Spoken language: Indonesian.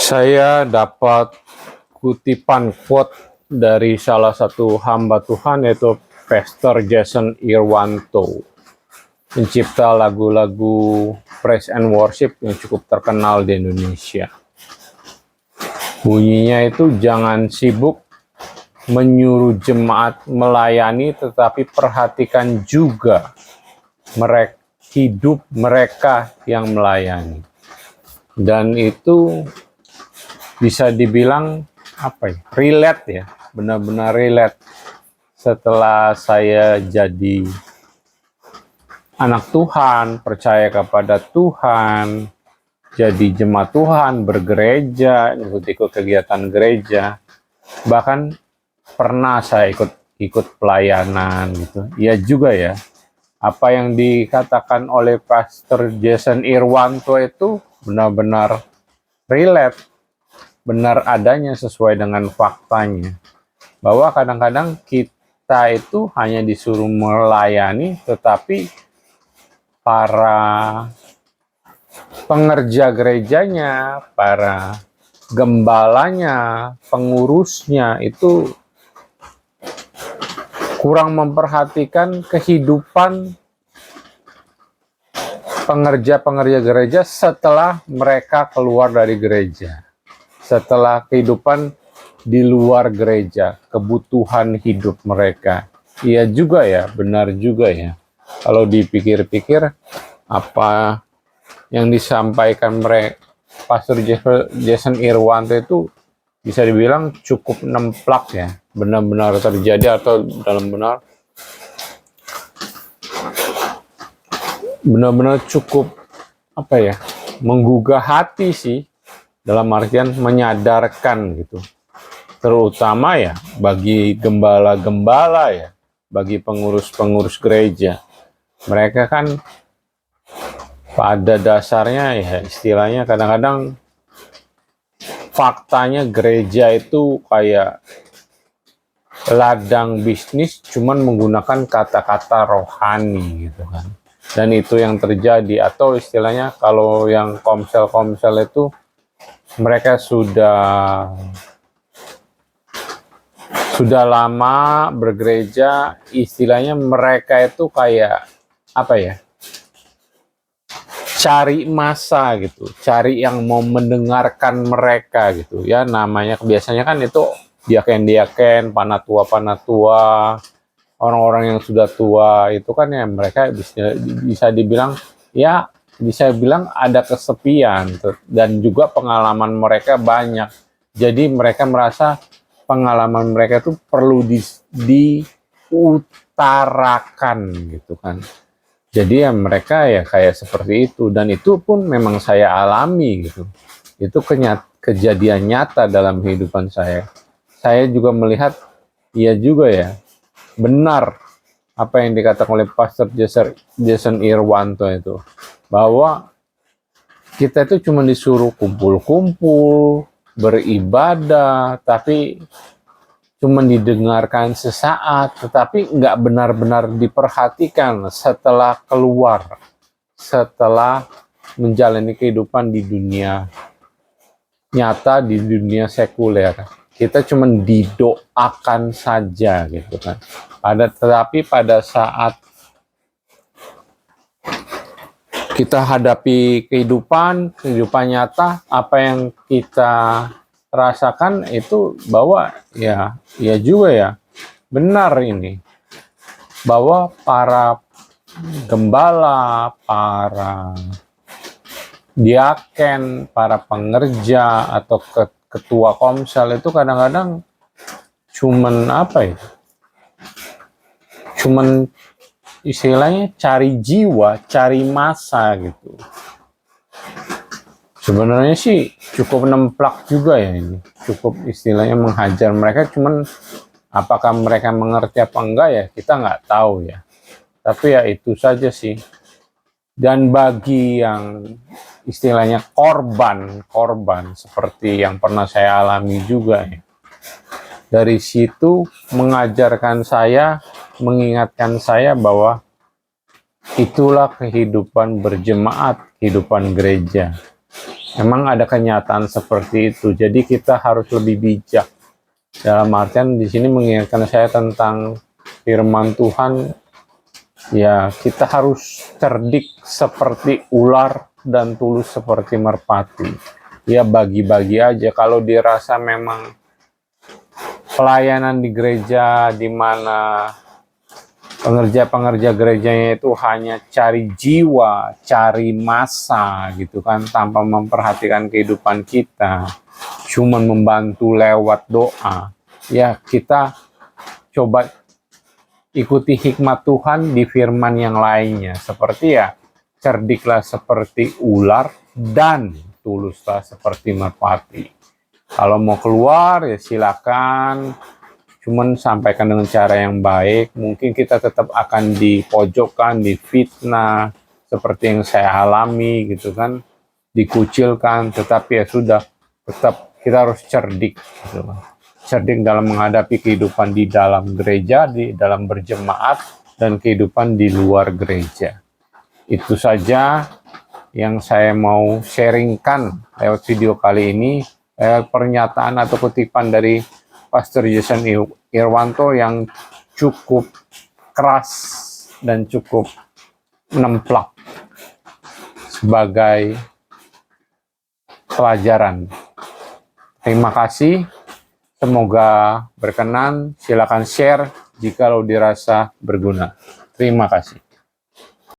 Saya dapat kutipan quote dari salah satu hamba Tuhan, yaitu Pastor Jason Irwanto, pencipta lagu-lagu praise and worship yang cukup terkenal di Indonesia. Bunyinya itu, jangan sibuk menyuruh jemaat melayani, tetapi perhatikan juga hidup mereka yang melayani. Dan itu bisa dibilang relate ya, benar-benar relate. Setelah saya jadi anak Tuhan, percaya kepada Tuhan, jadi jemaat Tuhan, bergereja, ikut kegiatan gereja, bahkan pernah saya ikut pelayanan gitu. Iya juga ya, apa yang dikatakan oleh Pastor Jason Irwanto itu benar-benar relate, benar adanya, sesuai dengan faktanya. Bahwa kadang-kadang kita itu hanya disuruh melayani, tetapi para pengerja gerejanya, para gembalanya, pengurusnya itu kurang memperhatikan kehidupan pengerja-pengerja gereja setelah mereka keluar dari gereja, setelah kehidupan di luar gereja, kebutuhan hidup mereka. Iya juga ya, benar juga ya. Kalau dipikir-pikir, apa yang disampaikan Pastor Jason Irwanto itu bisa dibilang cukup nemplak ya, benar-benar terjadi, atau benar-benar cukup menggugah hati sih, dalam artian menyadarkan gitu, terutama ya bagi gembala-gembala ya, bagi pengurus-pengurus gereja. Mereka kan pada dasarnya ya, istilahnya kadang-kadang faktanya gereja itu kayak ladang bisnis, cuman menggunakan kata-kata rohani gitu kan. Dan itu yang terjadi, atau istilahnya kalau yang komsel-komsel itu, mereka sudah lama bergereja, istilahnya mereka itu kayak cari masa gitu, cari yang mau mendengarkan mereka gitu ya. Namanya biasanya kan itu diaken-diaken, panatua, orang-orang yang sudah tua itu kan ya, mereka bisa dibilang ya, bisa bilang ada kesepian, dan juga pengalaman mereka banyak. Jadi mereka merasa pengalaman mereka itu perlu diutarakan gitu kan. Jadi ya mereka ya kayak seperti itu, dan itu pun memang saya alami gitu. Itu kejadian nyata dalam kehidupan saya. Saya juga melihat, iya juga ya, benar apa yang dikatakan oleh Pastor Jason Irwanto itu, bahwa kita itu cuma disuruh kumpul-kumpul, beribadah, tapi cuma didengarkan sesaat, tetapi nggak benar-benar diperhatikan setelah keluar, setelah menjalani kehidupan di dunia nyata, di dunia sekuler. Kita cuma didoakan saja gitu kan. Tetapi pada saat kita hadapi kehidupan nyata, apa yang kita rasakan itu bahwa ya juga ya, benar ini, bahwa para gembala, para diaken, para pengerja atau ketua komsel itu kadang-kadang cuman cuman istilahnya cari jiwa, cari masa gitu. Sebenarnya sih cukup nemplak juga ya ini, cukup istilahnya menghajar mereka. Cuman apakah mereka mengerti apa enggak ya, kita nggak tahu ya. Tapi ya itu saja sih. Dan bagi yang istilahnya korban seperti yang pernah saya alami juga ya, dari situ mengajarkan saya, mengingatkan saya bahwa itulah kehidupan berjemaat, kehidupan gereja. Memang ada kenyataan seperti itu. Jadi kita harus lebih bijak. Dalam artian di sini mengingatkan saya tentang firman Tuhan. Ya, kita harus cerdik seperti ular dan tulus seperti merpati. Ya, bagi-bagi aja. Kalau dirasa memang pelayanan di gereja di mana pengerja-pengerja gerejanya itu hanya cari jiwa, cari massa gitu kan, tanpa memperhatikan kehidupan kita, cuman membantu lewat doa. Ya, kita coba ikuti hikmat Tuhan di firman yang lainnya, seperti ya, cerdiklah seperti ular dan tuluslah seperti merpati. Kalau mau keluar ya silakan, cuman sampaikan dengan cara yang baik. Mungkin kita tetap akan dipojokkan, difitnah, seperti yang saya alami gitu kan, dikucilkan, tetapi ya sudah, tetap kita harus cerdik gitu. Cerdik dalam menghadapi kehidupan di dalam gereja, di dalam berjemaat, dan kehidupan di luar gereja. Itu saja yang saya mau sharingkan lewat video kali ini, pernyataan atau kutipan dari Pastor Jason Irwanto yang cukup keras dan cukup nemplak sebagai pelajaran. Terima kasih, semoga berkenan. Silakan share jika dirasa berguna. Terima kasih.